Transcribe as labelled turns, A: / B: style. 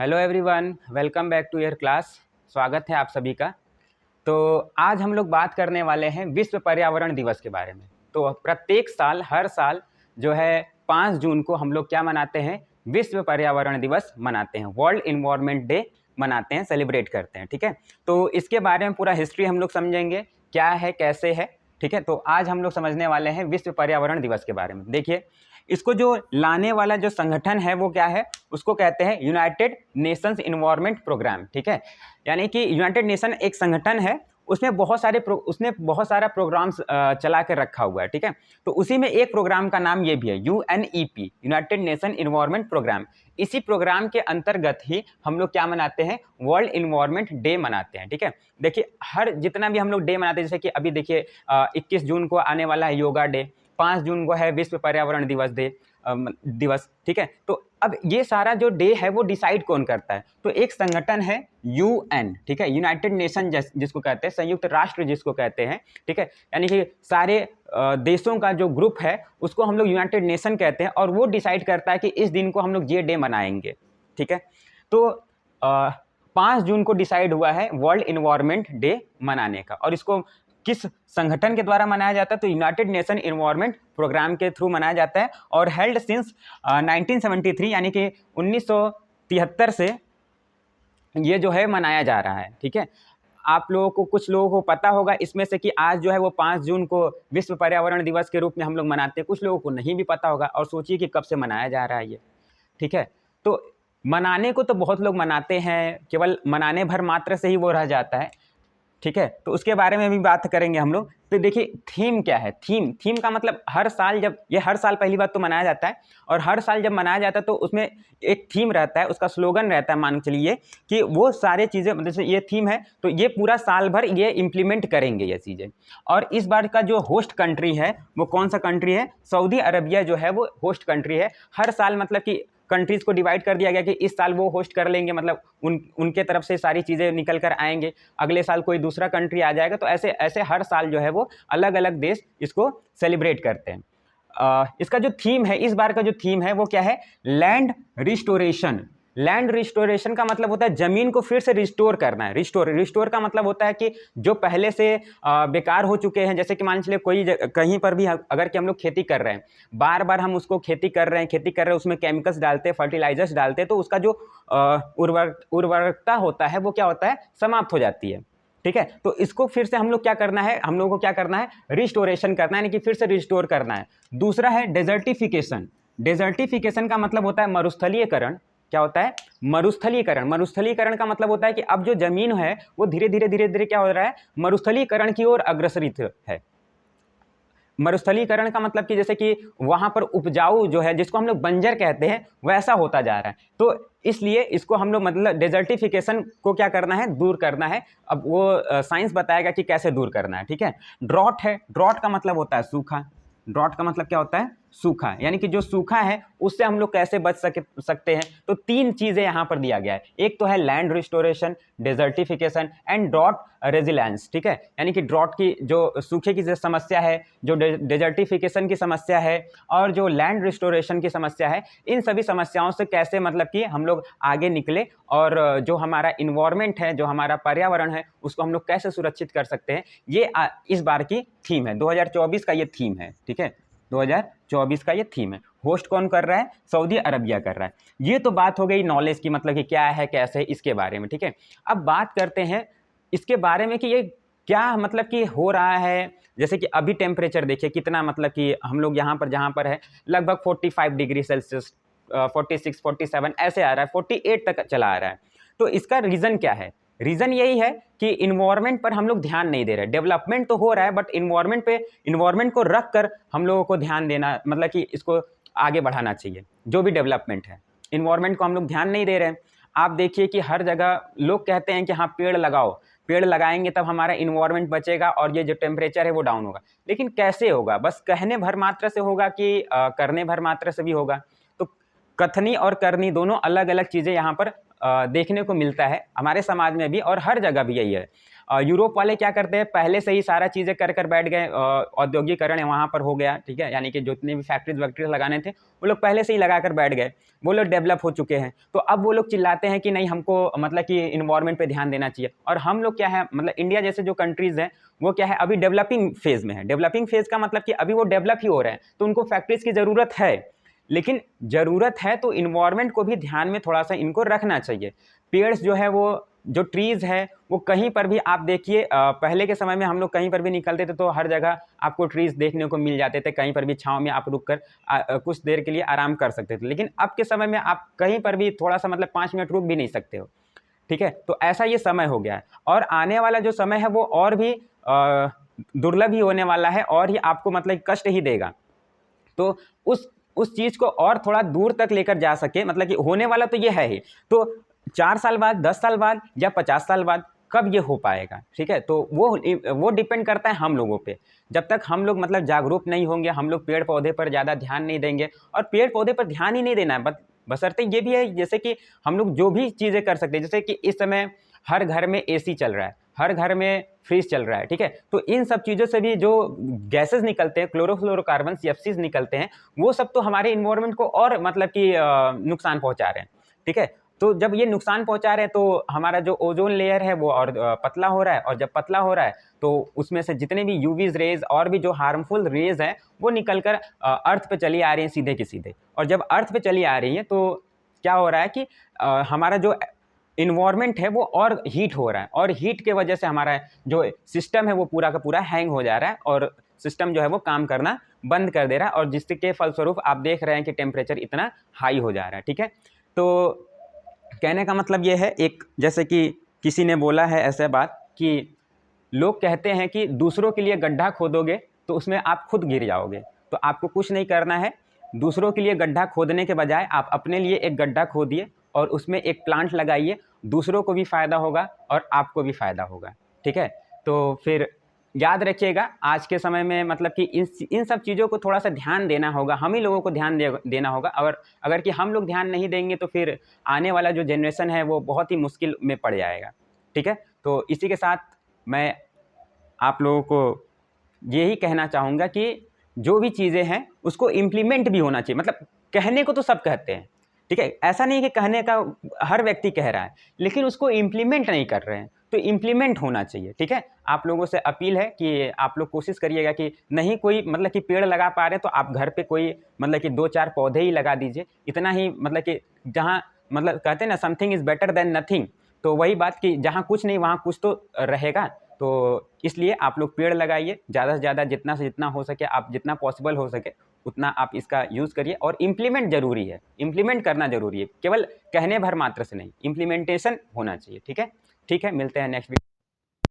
A: Hello everyone, welcome back to your class. स्वागत है आप सभी का। तो आज हम लोग बात करने वाले हैं विश्व पर्यावरण दिवस के बारे में। तो प्रत्येक साल हर साल जो है 5 जून को हम लोग क्या मनाते हैं, विश्व पर्यावरण दिवस मनाते हैं, वर्ल्ड इन्वायरमेंट डे मनाते हैं, सेलिब्रेट करते हैं। ठीक है, तो इसके बारे में पूरा हिस्ट्री हम लोग समझेंगे, क्या है कैसे है। ठीक है, तो आज हम लोग समझने वाले हैं विश्व पर्यावरण दिवस के बारे में। देखिए, इसको जो लाने वाला जो संगठन है वो क्या है, उसको कहते हैं यूनाइटेड नेशंस इन्वायरमेंट प्रोग्राम। ठीक है, यानी कि यूनाइटेड नेशन एक संगठन है, उसने बहुत सारा प्रोग्राम्स चला कर रखा हुआ है। ठीक है, तो उसी में एक प्रोग्राम का नाम ये भी है UNEP, United Nation Environment Programme. इसी प्रोग्राम के अंतर्गत ही हम लोग क्या मनाते हैं, वर्ल्ड इन्वायरमेंट डे मनाते हैं। ठीक है, देखिए हर जितना भी हम लोग डे मनाते हैं, जैसे कि अभी देखिए 21 जून को आने वाला है योगा डे, 5 जून को है विश्व पर्यावरण दिवस। ठीक है, तो अब ये सारा जो डे है वो डिसाइड कौन करता है, तो एक संगठन है UN। ठीक है, यूनाइटेड नेशन जिसको कहते हैं, संयुक्त राष्ट्र जिसको कहते हैं। ठीक है, यानी कि सारे देशों का जो ग्रुप है उसको हम लोग यूनाइटेड नेशन कहते हैं, और वो डिसाइड करता है कि इस दिन को हम लोग ये डे मनाएंगे। ठीक है, तो 5 जून को डिसाइड हुआ है वर्ल्ड इन्वायरमेंट डे मनाने का, और इसको किस संगठन के द्वारा मनाया जाता है, तो यूनाइटेड नेशन इन्वायरमेंट प्रोग्राम के थ्रू मनाया जाता है, और हेल्ड सिंस 1973 यानी कि 1973 से ये जो है मनाया जा रहा है। ठीक है, आप लोगों को, कुछ लोगों को पता होगा इसमें से कि आज जो है वो 5 जून को विश्व पर्यावरण दिवस के रूप में हम लोग मनाते हैं, कुछ लोगों को नहीं भी पता होगा, और सोचिए कि कब से मनाया जा रहा है ये। ठीक है, तो मनाने को तो बहुत लोग मनाते हैं, केवल मनाने भर मात्र से ही वो रह जाता है। ठीक है, तो उसके बारे में भी बात करेंगे हम लोग। तो देखिए थीम क्या है, थीम का मतलब हर साल, जब ये हर साल पहली बात तो मनाया जाता है, और हर साल जब मनाया जाता है तो उसमें एक थीम रहता है, उसका स्लोगन रहता है, मान के चलिए कि वो सारे चीज़ें, जैसे ये थीम है तो ये पूरा साल भर ये इम्प्लीमेंट करेंगे ये चीज़ें। और इस बार का जो होस्ट कंट्री है वो कौन सा कंट्री है, सऊदी अरबिया जो है वो होस्ट कंट्री है। हर साल मतलब कि कंट्रीज़ को डिवाइड कर दिया गया कि इस साल वो होस्ट कर लेंगे, मतलब उनके तरफ से सारी चीज़ें निकल कर आएंगे, अगले साल कोई दूसरा कंट्री आ जाएगा। तो ऐसे ऐसे हर साल जो है वो अलग अलग देश इसको सेलिब्रेट करते हैं। इसका जो थीम है, इस बार का जो थीम है वो क्या है, लैंड रिस्टोरेशन। लैंड रिस्टोरेशन का मतलब होता है जमीन को फिर से रिस्टोर करना है। रिस्टोर का मतलब होता है कि जो पहले से बेकार हो चुके हैं, जैसे कि मान लीजिए कोई कहीं पर भी अगर कि हम लोग खेती कर रहे हैं, बार बार हम उसको खेती कर रहे हैं, उसमें केमिकल्स डालते हैं, फर्टिलाइजर्स डालते हैं, तो उसका जो उर्वरकता होता है वो क्या होता है, समाप्त हो जाती है। ठीक है, तो इसको फिर से हम लोग क्या करना है, हम लोगों को क्या करना है, रिस्टोरेशन करना है, यानी कि फिर से रिस्टोर करना है। दूसरा है डेजर्टिफिकेशन। डेजर्टिफिकेशन का मतलब होता है मरुस्थलीकरण। क्या होता है, मरुस्थलीकरण। मरुस्थलीकरण का मतलब होता है कि अब जो जमीन है वो धीरे धीरे क्या हो रहा है, मरुस्थलीकरण की ओर अग्रसरित है। मरुस्थलीकरण का मतलब कि जैसे कि वहां पर उपजाऊ जो है, जिसको हम लोग बंजर कहते हैं, वैसा होता जा रहा है। तो इसलिए इसको हम लोग, मतलब डेजर्टिफिकेशन को क्या करना है, दूर करना है। अब वो साइंस बताएगा कि कैसे दूर करना है। ठीक है, ड्रॉट है, ड्रॉट का मतलब होता है सूखा। ड्रॉट का मतलब क्या होता है, सूखा, यानी कि जो सूखा है उससे हम लोग कैसे बच सकते हैं। तो 3 चीज़ें यहाँ पर दिया गया है, एक तो है land restoration, desertification and drought resilience. ठीक है, यानी कि ड्रॉट की, जो सूखे की जो समस्या है, जो डेजर्टिफिकेशन की समस्या है, और जो लैंड रिस्टोरेशन की समस्या है, इन सभी समस्याओं से कैसे मतलब कि हम लोग आगे निकले, और जो हमारा इन्वायरमेंट है, जो हमारा पर्यावरण है, उसको हम लोग कैसे सुरक्षित कर सकते हैं, ये इस बार की थीम है। 2024 का ये थीम है। ठीक है, 2024 का ये थीम है। होस्ट कौन कर रहा है, सऊदी अरबिया कर रहा है। ये तो बात हो गई नॉलेज की, मतलब कि क्या है कैसे, इसके बारे में। ठीक है, अब बात करते हैं इसके बारे में कि ये क्या मतलब कि हो रहा है। जैसे कि अभी टेम्परेचर देखिए कितना, मतलब कि हम लोग यहाँ पर जहाँ पर है लगभग 45 डिग्री सेल्सियस, 46 47 ऐसे आ रहा है, 48 तक चला आ रहा है। तो इसका रीज़न क्या है, रीज़न यही है कि इन्वायरमेंट पर हम लोग ध्यान नहीं दे रहे। डेवलपमेंट तो हो रहा है, बट इन्वायरमेंट को रख कर हम लोगों को ध्यान देना, मतलब कि इसको आगे बढ़ाना चाहिए। जो भी डेवलपमेंट है, इन्वायरमेंट को हम लोग ध्यान नहीं दे रहे हैं। आप देखिए कि हर जगह लोग कहते हैं कि हाँ पेड़ लगाओ, पेड़ लगाएंगे तब हमारा इन्वायरमेंट बचेगा और ये जो टेम्परेचर है वो डाउन होगा। लेकिन कैसे होगा, बस कहने भर मात्र से होगा कि करने भर मात्र से भी होगा। तो कथनी और करनी दोनों अलग अलग चीज़ें यहाँ पर देखने को मिलता है, हमारे समाज में भी और हर जगह भी यही है। यूरोप वाले क्या करते हैं, पहले से ही सारा चीज़ें कर कर बैठ गए, औद्योगिकरण है वहाँ पर हो गया, ठीक है, यानी कि जितने भी फैक्ट्रीज वैक्ट्रीज लगाने थे वो लोग पहले से ही लगा कर बैठ गए, वो लोग डेवलप हो चुके हैं। तो अब वो लोग चिल्लाते हैं कि नहीं हमको मतलब कि इन्वायरमेंट पे ध्यान देना चाहिए, और हम लोग क्या है, मतलब इंडिया जैसे जो कंट्रीज़ हैं वो क्या है, अभी डेवलपिंग फेज़ में है। डेवलपिंग फेज़ का मतलब कि अभी वो डेवलप ही हो रहे हैं, तो उनको फैक्ट्रीज़ की ज़रूरत है, लेकिन ज़रूरत है तो इन्वायरमेंट को भी ध्यान में थोड़ा सा इनको रखना चाहिए। पेड़ जो है वो जो ट्रीज़ है वो कहीं पर भी आप देखिए, पहले के समय में हम लोग कहीं पर भी निकलते थे तो हर जगह आपको ट्रीज़ देखने को मिल जाते थे, कहीं पर भी छाँव में आप रुक कर कुछ देर के लिए आराम कर सकते थे। लेकिन अब के समय में आप कहीं पर भी थोड़ा सा मतलब 5 मिनट रुक भी नहीं सकते हो, ठीक है। तो ऐसा ये समय हो गया है, और आने वाला जो समय है वो और भी दुर्लभ ही होने वाला है, और ही आपको मतलब कष्ट ही देगा। तो उस चीज़ को और थोड़ा दूर तक लेकर जा सके, मतलब कि होने वाला तो ये है ही, तो 4 साल बाद, 10 साल बाद या 50 साल बाद कब ये हो पाएगा, ठीक है। तो वो डिपेंड करता है हम लोगों पे। जब तक हम लोग मतलब जागरूक नहीं होंगे, हम लोग पेड़ पौधे पर ज़्यादा ध्यान नहीं देंगे, और पेड़ पौधे पर ध्यान ही नहीं देना है, बशर्ते ये भी है जैसे कि हम लोग जो भी चीज़ें कर सकते हैं, जैसे कि इस समय हर घर में एसी चल रहा है, हर घर में फ्रिज चल रहा है, ठीक है। तो इन सब चीज़ों से भी जो गैसेस निकलते हैं, क्लोरोफ्लोरोकार्बन, सीएफसीज निकलते हैं, वो सब तो हमारे इन्वायरमेंट को और मतलब कि नुकसान पहुंचा रहे हैं, ठीक है। तो जब ये नुकसान पहुंचा रहे हैं तो हमारा जो ओजोन लेयर है वो और पतला हो रहा है, और जब पतला हो रहा है तो उसमें से जितने भी यूवीज रेज और भी जो हार्मफुल रेज हैं वो निकलकर अर्थ पे चली आ रही हैं सीधे के सीधे, और जब अर्थ पे चली आ रही हैं तो क्या हो रहा है कि हमारा जो इन्वायरमेंट है वो और हीट हो रहा है, और हीट के वजह से हमारा जो सिस्टम है वो पूरा का पूरा हैंग हो जा रहा है, और सिस्टम जो है वो काम करना बंद कर दे रहा है, और जिसके फलस्वरूप आप देख रहे हैं कि टेम्परेचर इतना हाई हो जा रहा है, ठीक है। तो कहने का मतलब ये है, एक जैसे कि किसी ने बोला है ऐसे बात कि लोग कहते हैं कि दूसरों के लिए गड्ढा खोदोगे तो उसमें आप खुद गिर जाओगे, तो आपको कुछ नहीं करना है, दूसरों के लिए गड्ढा खोदने के बजाय आप अपने लिए एक गड्ढा खोदिए और उसमें एक प्लांट लगाइए, दूसरों को भी फ़ायदा होगा और आपको भी फ़ायदा होगा, ठीक है। तो फिर याद रखिएगा आज के समय में मतलब कि इन सब चीज़ों को थोड़ा सा ध्यान देना होगा, हम ही लोगों को ध्यान देना होगा, और अगर कि हम लोग ध्यान नहीं देंगे तो फिर आने वाला जो जनरेशन है वो बहुत ही मुश्किल में पड़ जाएगा, ठीक है। तो इसी के साथ मैं आप लोगों को यही कहना चाहूँगा कि जो भी चीज़ें हैं उसको इम्प्लीमेंट भी होना चाहिए, मतलब कहने को तो सब कहते हैं, ठीक है, ऐसा नहीं है कि कहने का हर व्यक्ति कह रहा है, लेकिन उसको इम्प्लीमेंट नहीं कर रहे हैं, तो इम्प्लीमेंट होना चाहिए, ठीक है। आप लोगों से अपील है कि आप लोग कोशिश करिएगा कि नहीं कोई मतलब कि पेड़ लगा पा रहे हैं तो आप घर पे कोई मतलब कि 2-4 पौधे ही लगा दीजिए, इतना ही, मतलब कि जहाँ मतलब कहते हैं ना something is better than nothing, तो वही बात कि जहाँ कुछ नहीं वहाँ कुछ तो रहेगा। तो इसलिए आप लोग पेड़ लगाइए, ज़्यादा से ज़्यादा जितना से जितना हो सके, आप जितना पॉसिबल हो सके उतना आप इसका यूज़ करिए, और इम्प्लीमेंट ज़रूरी है, इम्प्लीमेंट करना ज़रूरी है, केवल कहने भर मात्र से नहीं, इम्प्लीमेंटेशन होना चाहिए, ठीक है। ठीक है, मिलते हैं नेक्स्ट वीडियो।